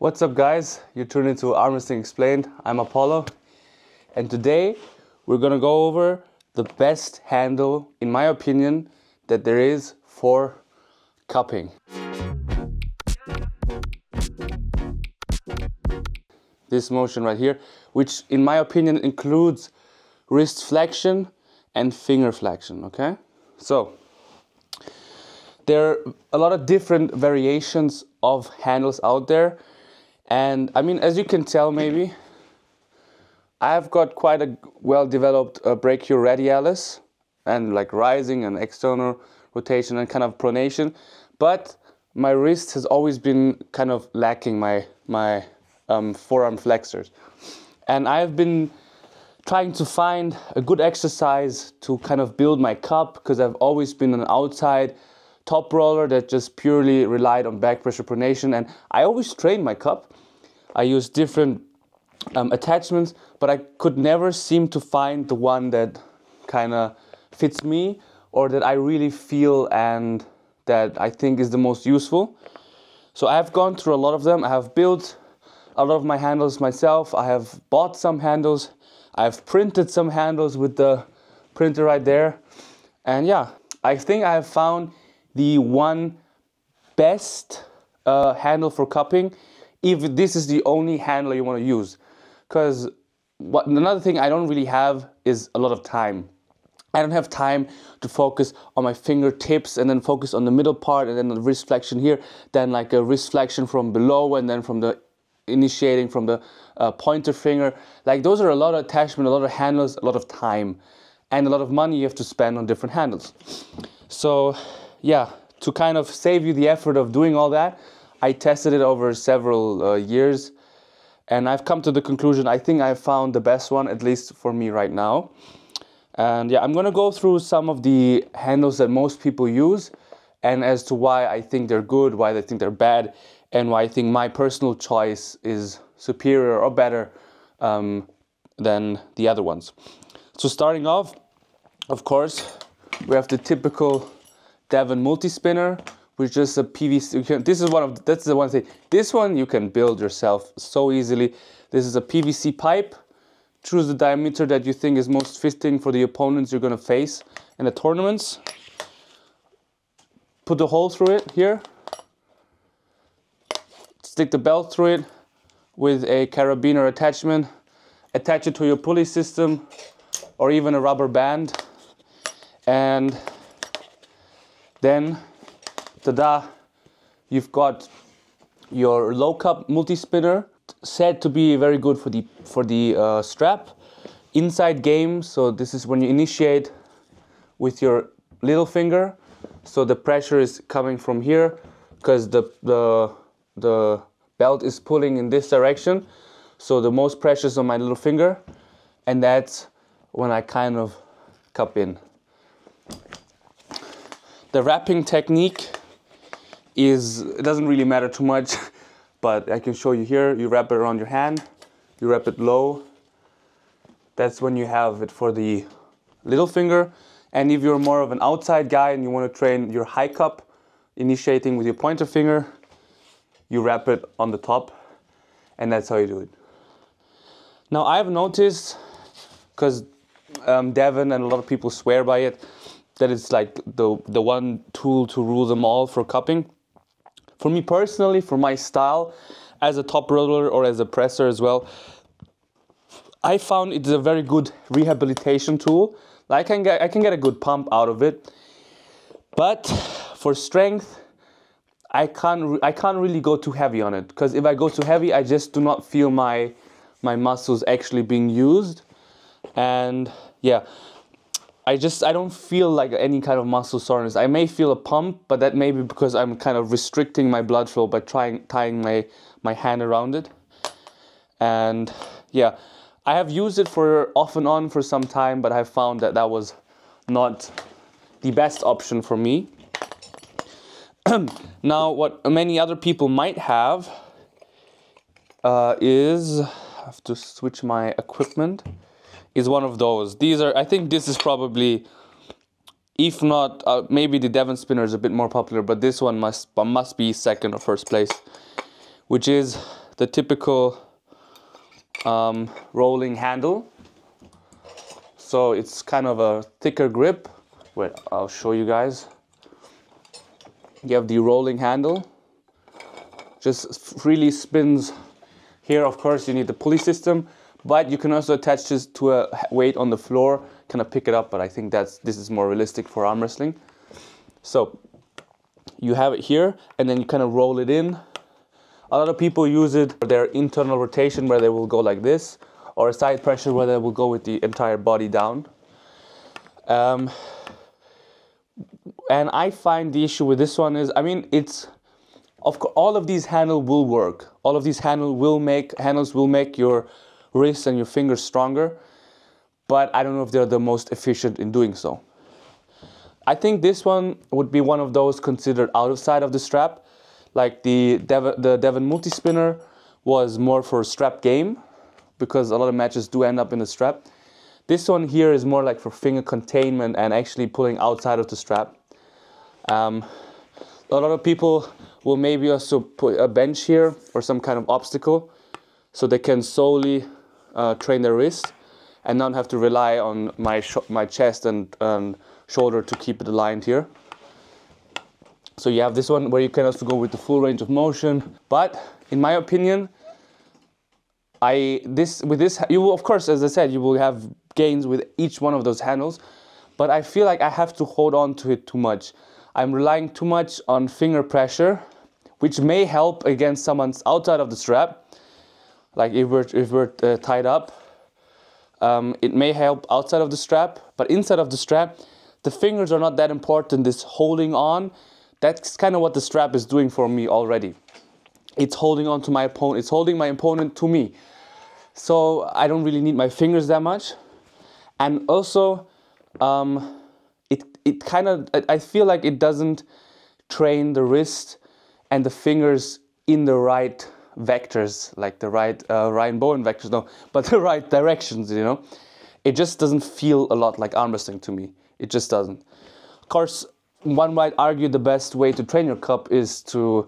What's up guys, you're tuned into ARMWRESTLING Explained. I'm Apollo and today we're gonna go over the best handle, in my opinion, that there is for cupping. This motion right here, which in my opinion includes wrist flexion and finger flexion, okay? So, there are a lot of different variations of handles out there. And I mean, as you can tell maybe, I've got quite a well-developed brachioradialis and like rising and external rotation and kind of pronation. But my wrist has always been kind of lacking my forearm flexors. And I've been trying to find a good exercise to kind of build my cup, because I've always been an outside top roller that just purely relied on back pressure pronation, and I always trained my cup. I used different attachments, but I could never seem to find the one that kind of fits me or that I really feel and that I think is the most useful. So I have gone through a lot of them. I have built a lot of my handles myself. I have bought some handles. I have printed some handles with the printer right there. And yeah, I think I have found the one best handle for cupping, if this is the only handle you want to use. Because another thing I don't really have is a lot of time. I don't have time to focus on my fingertips and then focus on the middle part and then the wrist flexion here, then like a wrist flexion from below and then from the initiating from the pointer finger. Like those are a lot of attachment, a lot of handles, a lot of time, and a lot of money you have to spend on different handles. So yeah, to kind of save you the effort of doing all that, I tested it over several years, and I've come to the conclusion I think I've found the best one, at least for me right now. And yeah, I'm gonna go through some of the handles that most people use and as to why I think they're good, why they think they're bad, and why I think my personal choice is superior or better than the other ones. So starting off, of course, we have the typical Devons multi-spinner, which is a PVC. That's the one thing. This one you can build yourself so easily. This is a PVC pipe. Choose the diameter that you think is most fitting for the opponents you're gonna face in the tournaments. Put a hole through it here. Stick the belt through it with a carabiner attachment. Attach it to your pulley system or even a rubber band. And then, tada, you've got your low cup multi-spinner, said to be very good for the strap. Inside game, so this is when you initiate with your little finger. So the pressure is coming from here because the belt is pulling in this direction. So the most pressure is on my little finger, and that's when I kind of cup in. The wrapping technique it doesn't really matter too much, but I can show you here. You wrap it around your hand, you wrap it low. That's when you have it for the little finger. And if you're more of an outside guy and you want to train your high cup, initiating with your pointer finger, you wrap it on the top, and that's how you do it. Now I've noticed, because Devon and a lot of people swear by it, that it's like the one tool to rule them all for cupping. For me personally, for my style, as a top roller or as a presser as well, I found it's a very good rehabilitation tool. I can get a good pump out of it, but for strength, I can't really go too heavy on it, because if I go too heavy, I just do not feel my muscles actually being used. And yeah, I don't feel like any kind of muscle soreness. I may feel a pump, but that may be because I'm kind of restricting my blood flow by tying my hand around it. And yeah, I have used it for off and on for some time, but I found that that was not the best option for me. Now, what many other people might have is, I have to switch my equipment, is one of those. I think this is probably, if not, maybe the Devon spinner is a bit more popular, but this one must be second or first place, which is the typical rolling handle. So it's kind of a thicker grip. Wait, I'll show you guys. You have the rolling handle. Just freely spins. Here, of course, you need the pulley system, but you can also attach this to a weight on the floor, kind of pick it up, but I think this is more realistic for arm wrestling. So you have it here, and then you kind of roll it in. A lot of people use it for their internal rotation, where they will go like this, or a side pressure where they will go with the entire body down. And I find the issue with this one is, I mean, of course, all of these handles will work. All of these handles will make your wrists and your fingers stronger, but I don't know if they're the most efficient in doing so. I think this one would be one of those considered outside of the strap. Like the Devon multi-spinner was more for strap game, because a lot of matches do end up in the strap. This one here is more like for finger containment and actually pulling outside of the strap. A lot of people will maybe also put a bench here or some kind of obstacle, so they can solely train their wrist and not have to rely on my chest and shoulder to keep it aligned here. So you have this one where you can also go with the full range of motion. But in my opinion, with this you will, of course, as I said, you will have gains with each one of those handles, but I feel like I have to hold on to it too much. I'm relying too much on finger pressure, which may help against someone's outside of the strap. Like if we're tied up, it may help outside of the strap, but inside of the strap, the fingers are not that important. This holding on, that's kind of what the strap is doing for me already. It's holding on to my opponent. It's holding my opponent to me. So I don't really need my fingers that much. And also, it kind of, I feel like it doesn't train the wrist and the fingers in the right vectors, like the right Ryan Bowen vectors, no, but the right directions, you know. It just doesn't feel a lot like arm wrestling to me. It just doesn't. Of course, one might argue the best way to train your cup is to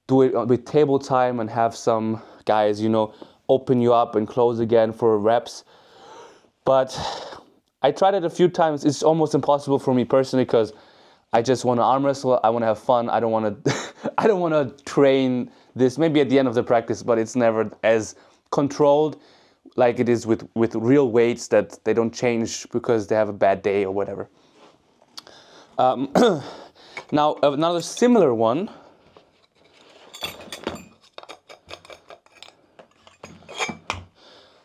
do it with table time and have some guys, you know, open you up and close again for reps. But I tried it a few times. It's almost impossible for me personally, because I just want to arm wrestle. I want to have fun. I don't want to I don't want to train this maybe at the end of the practice, but it's never as controlled like it is with real weights that they don't change because they have a bad day or whatever. Now another similar one.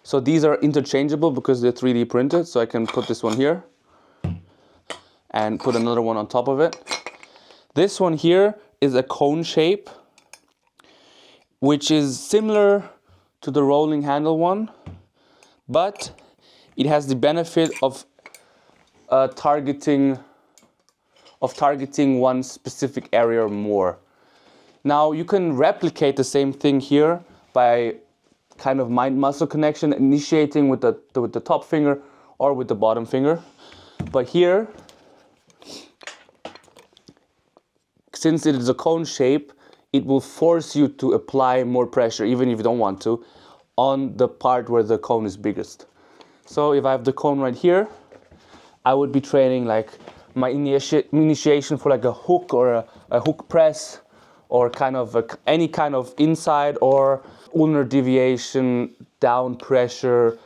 So these are interchangeable because they're 3D printed, so I can put this one here and put another one on top of it. This one here is a cone shape, which is similar to the rolling handle one, but it has the benefit of targeting one specific area more. Now you can replicate the same thing here by kind of mind-muscle connection, initiating with the top finger or with the bottom finger. But here, since it is a cone shape, it will force you to apply more pressure, even if you don't want to, on the part where the cone is biggest. So if I have the cone right here, I would be training like my initiation for like a hook or a hook press, or kind of any kind of inside or ulnar deviation, down pressure,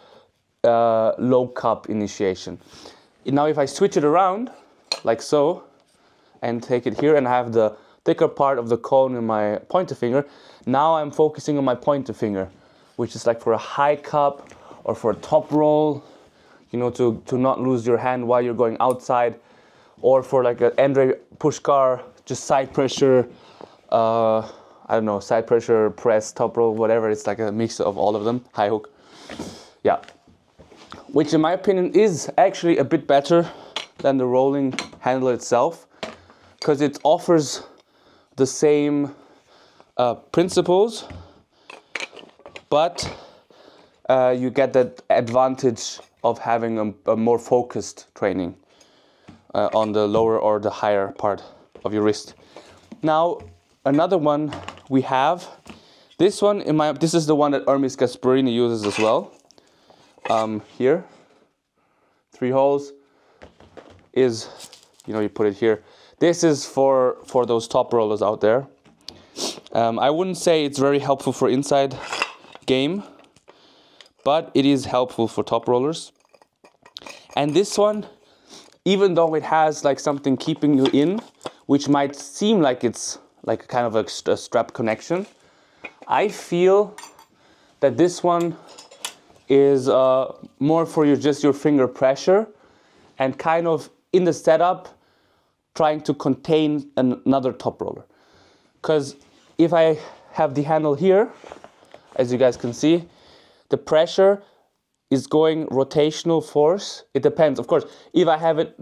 low cup initiation. Now if I switch it around, like so, and take it here and have the thicker part of the cone in my pointer finger, now I'm focusing on my pointer finger, which is like for a high cup or for a top roll, you know, to not lose your hand while you're going outside, or for like an Andre Pushkar, just side pressure, I don't know, side pressure, press, top roll, whatever. It's like a mix of all of them, high hook. Yeah. Which in my opinion is actually a bit better than the rolling handle itself, because it offers the same principles, but you get that advantage of having a more focused training on the lower or the higher part of your wrist. Now, another one we have, This one, this is the one that Hermes Gasparini uses as well. Here, 3 holes is, you put it here. This is for those top rollers out there. I wouldn't say it's very helpful for inside game, but it is helpful for top rollers. And this one, even though it has like something keeping you in, which might seem like it's like kind of a strap connection, I feel that this one is more for just your finger pressure and kind of in the setup trying to contain another top roller. Because if I have the handle here, as you guys can see, the pressure is going rotational force. It depends, of course. If I have it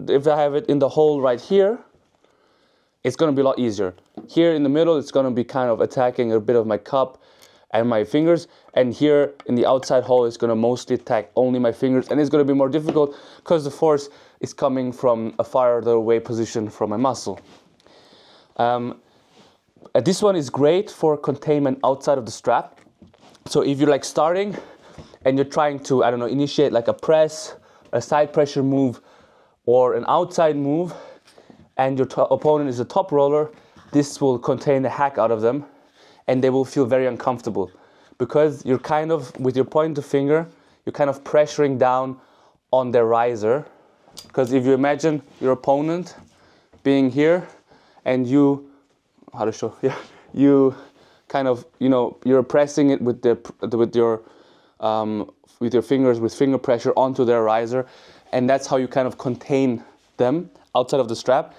in the hole right here, it's going to be a lot easier. Here in the middle, it's going to be kind of attacking a bit of my cup and my fingers, and here in the outside hole, it's going to mostly attack only my fingers, and it's going to be more difficult because the force is coming from a farther away position from my muscle. This one is great for containment outside of the strap. So if you're like starting and you're trying to, I don't know, initiate like a press, a side pressure move, or an outside move, and your opponent is a top roller, this will contain the heck out of them, and they will feel very uncomfortable because you're kind of, with your pointer finger, you're kind of pressuring down on their riser. Because if you imagine your opponent being here and you, you kind of, you're pressing it with your fingers, with finger pressure onto their riser, and that's how you kind of contain them outside of the strap,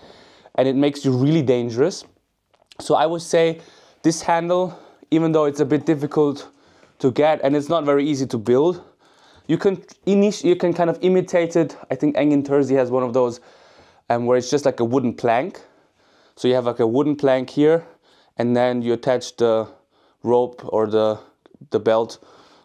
and it makes you really dangerous. So I would say this handle, even though it's a bit difficult to get and it's not very easy to build, you can kind of imitate it. I think Engin Terzi has one of those where it's just like a wooden plank. So you have like a wooden plank here, and then you attach the rope or the belt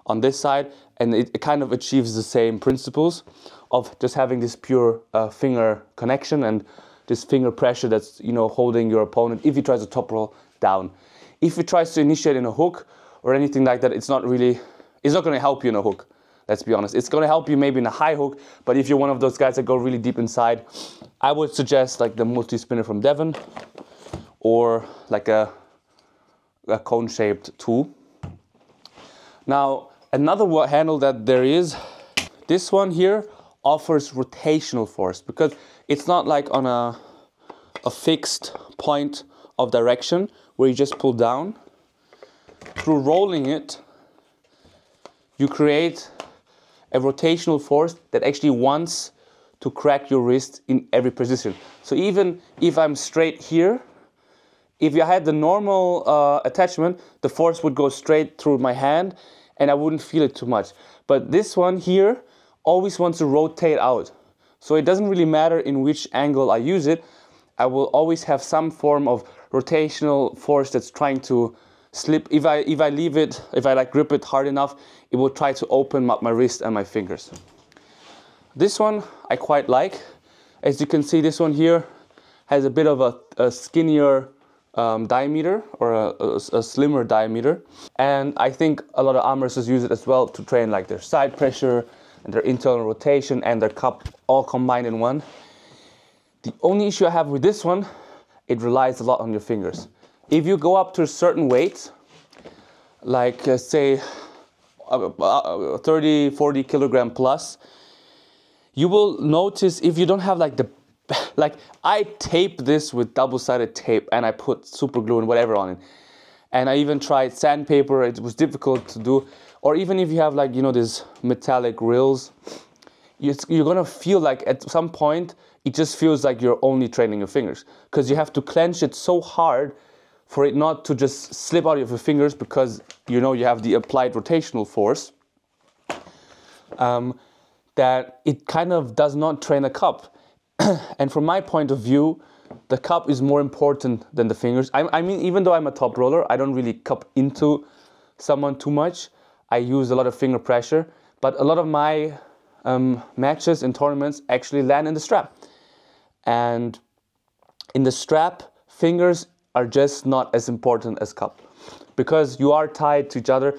on this side, and it kind of achieves the same principles of just having this pure finger connection and this finger pressure that's holding your opponent if he tries to top roll down. If he tries to initiate in a hook or anything like that, it's not going to help you in a hook. Let's be honest. It's going to help you maybe in a high hook, but if you're one of those guys that go really deep inside, I would suggest like the multi-spinner from Devon or like a cone-shaped tool. Now, another handle that there is, this one here offers rotational force because it's not like on a fixed point of direction where you just pull down. Through rolling it, you create a rotational force that actually wants to crack your wrist in every position. So even if I'm straight here, if you had the normal attachment, the force would go straight through my hand and I wouldn't feel it too much. But this one here always wants to rotate out. So it doesn't really matter in which angle I use it, I will always have some form of rotational force that's trying to slip. If I like grip it hard enough, it will try to open up my wrist and my fingers. This one I quite like. As you can see, this one here has a bit of a skinnier diameter or a slimmer diameter, and I think a lot of arm wrestlers use it as well to train like their side pressure and their internal rotation and their cup all combined in one. The only issue I have with this one, it relies a lot on your fingers. If you go up to a certain weight, like say 30, 40 kilogram plus, you will notice if you don't have like I tape this with double-sided tape and I put super glue and whatever on it. And I even tried sandpaper, it was difficult to do. Or even if you have like, these metallic rails, you're gonna feel like at some point, it just feels like you're only training your fingers. Because you have to clench it so hard for it not to just slip out of your fingers because you have the applied rotational force. That it kind of does not train a cup. And from my point of view, the cup is more important than the fingers. I mean, even though I'm a top roller, I don't really cup into someone too much. I use a lot of finger pressure, but a lot of my matches in tournaments actually land in the strap. And in the strap, fingers are just not as important as cup. because you are tied to each other.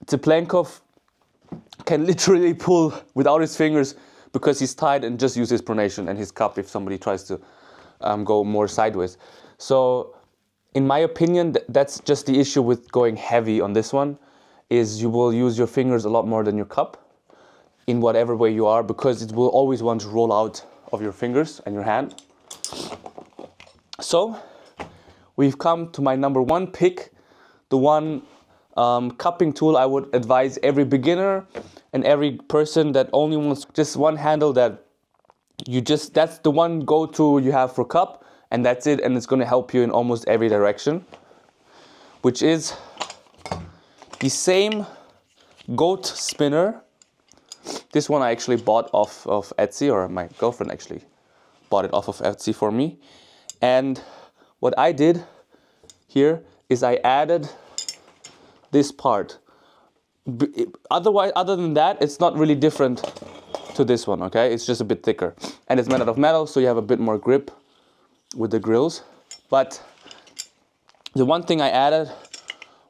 Teplenkov can literally pull without his fingers because he's tied and just use his pronation and his cup if somebody tries to go more sideways. So in my opinion, that's just the issue with going heavy on this one, is you will use your fingers a lot more than your cup in whatever way you are, because it will always want to roll out of your fingers and your hand. So we've come to my number one pick, the one cupping tool I would advise every beginner and every person that only wants just one handle, that that's the one go-to you have for cup, and that's it, and it's going to help you in almost every direction, which is the same goat spinner. This one I actually bought off of Etsy, or my girlfriend actually bought it off of Etsy for me. And what I did here is I added this part. Other than that, it's not really different to this one, okay? It's just a bit thicker. And it's made out of metal, so you have a bit more grip with the grills. But the one thing I added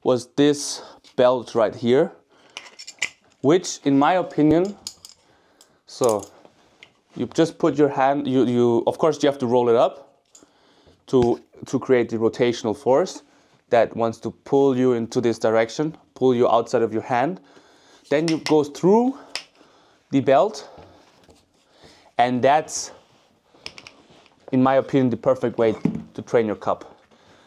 was this belt right here, which in my opinion, so you just put your hand, of course you have to roll it up to create the rotational force that wants to pull you into this direction, pull you outside of your hand. Then you go through the belt, and that's, in my opinion, the perfect way to train your cup.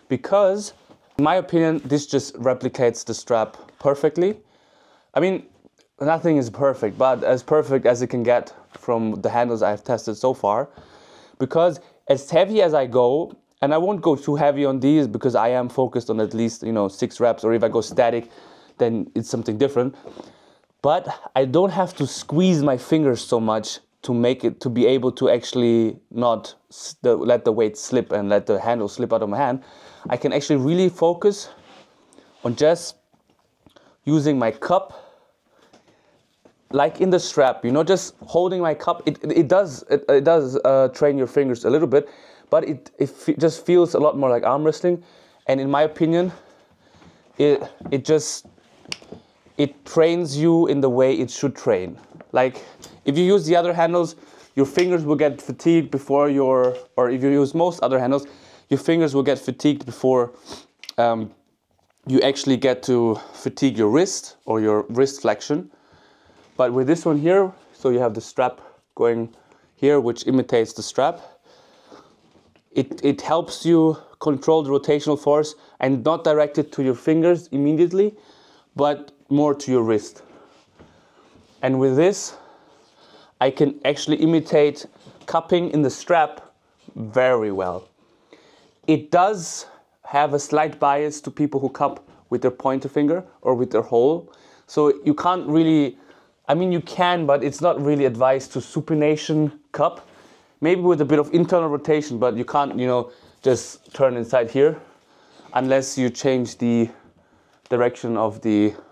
Because, in my opinion, this just replicates the strap perfectly. I mean, nothing is perfect, but as perfect as it can get from the handles I've tested so far. Because as heavy as I go, and I won't go too heavy on these because I am focused on at least, 6 reps, or if I go static, then it's something different. But I don't have to squeeze my fingers so much to be able to actually not let the weight slip and let the handle slip out of my hand. I can actually really focus on just using my cup like in the strap, just holding my cup. It does train your fingers a little bit, but it just feels a lot more like arm wrestling. And in my opinion, it trains you in the way it should train. Like if you use the other handles, your fingers will get fatigued before or if you use most other handles, your fingers will get fatigued before you actually get to fatigue your wrist or your wrist flexion. But with this one here, so you have the strap going here, which imitates the strap. It helps you control the rotational force and not direct it to your fingers immediately, but more to your wrist. And with this, I can actually imitate cupping in the strap very well. It does have a slight bias to people who cup with their pointer finger or with their whole. So you can't really, you can, but it's not really advised to supination cup. Maybe with a bit of internal rotation, but you can't, just turn inside here unless you change the direction of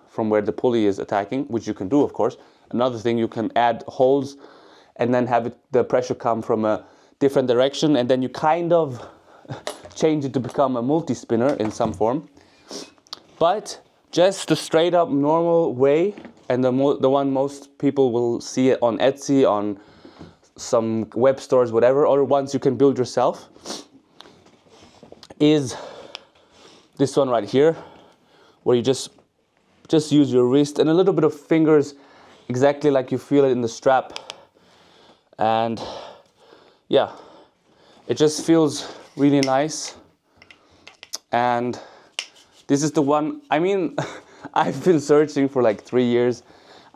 from where the pulley is attacking, which you can do, of course. Another thing, you can add holes and then have the pressure come from a different direction, and then you kind of change it to become a multi-spinner in some form. But just the straight up normal way, and the one most people will see it on Etsy, on some web stores, whatever, or ones you can build yourself, is this one right here, where you just use your wrist and a little bit of fingers, exactly like you feel it in the strap. And yeah, it just feels really nice. And this is the one, I've been searching for like 3 years,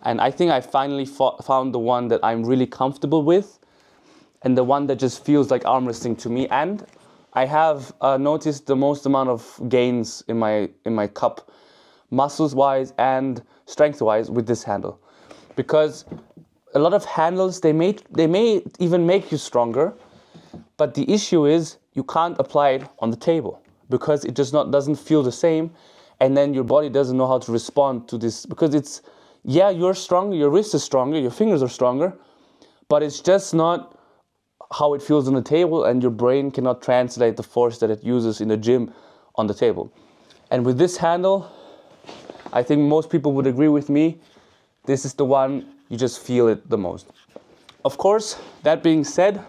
and I think I finally found the one that I'm really comfortable with, and the one that just feels like arm wrestling to me. And I have noticed the most amount of gains in my cup, muscles wise and strength wise, with this handle. Because a lot of handles, they may even make you stronger, but the issue is you can't apply it on the table because it just doesn't feel the same, and then your body doesn't know how to respond to this, because it's, yeah, you're stronger, your wrist is stronger, your fingers are stronger, but it's just not how it feels on the table, and your brain cannot translate the force that it uses in the gym on the table. And with this handle, I think most people would agree with me, this is the one you just feel it the most. Of course, that being said,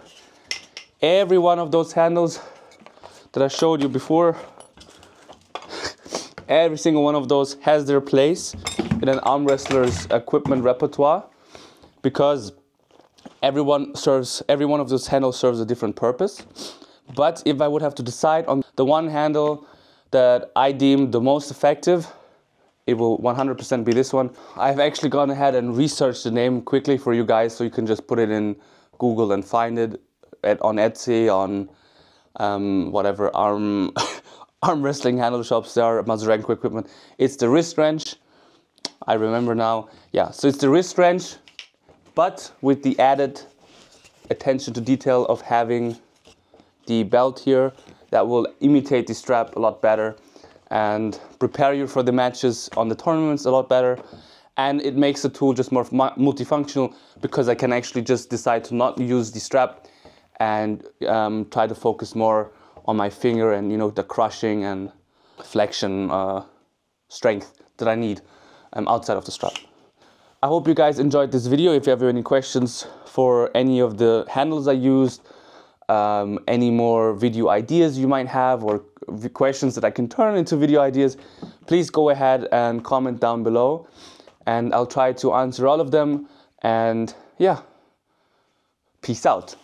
every one of those handles that I showed you before, every single one of those has their place in an arm wrestler's equipment repertoire, because every one of those handles serves a different purpose. But if I would have to decide on the one handle that I deem the most effective, it will 100% be this one. I've actually gone ahead and researched the name quickly for you guys, so you can just put it in Google and find it on Etsy, on whatever arm wrestling handle shops there are, Mazurenko equipment. It's the wrist wrench. I remember now. Yeah, so it's the wrist wrench, but with the added attention to detail of having the belt here that will imitate the strap a lot better and prepare you for the matches on the tournaments a lot better. And it makes the tool just more multifunctional, because I can actually just decide to not use the strap and try to focus more on my finger and, you know, the crushing and flexion strength that I need outside of the strap. I hope you guys enjoyed this video. If you have any questions for any of the handles I used, any more video ideas you might have, or questions that I can turn into video ideas, please go ahead and comment down below, and I'll try to answer all of them. And yeah, peace out.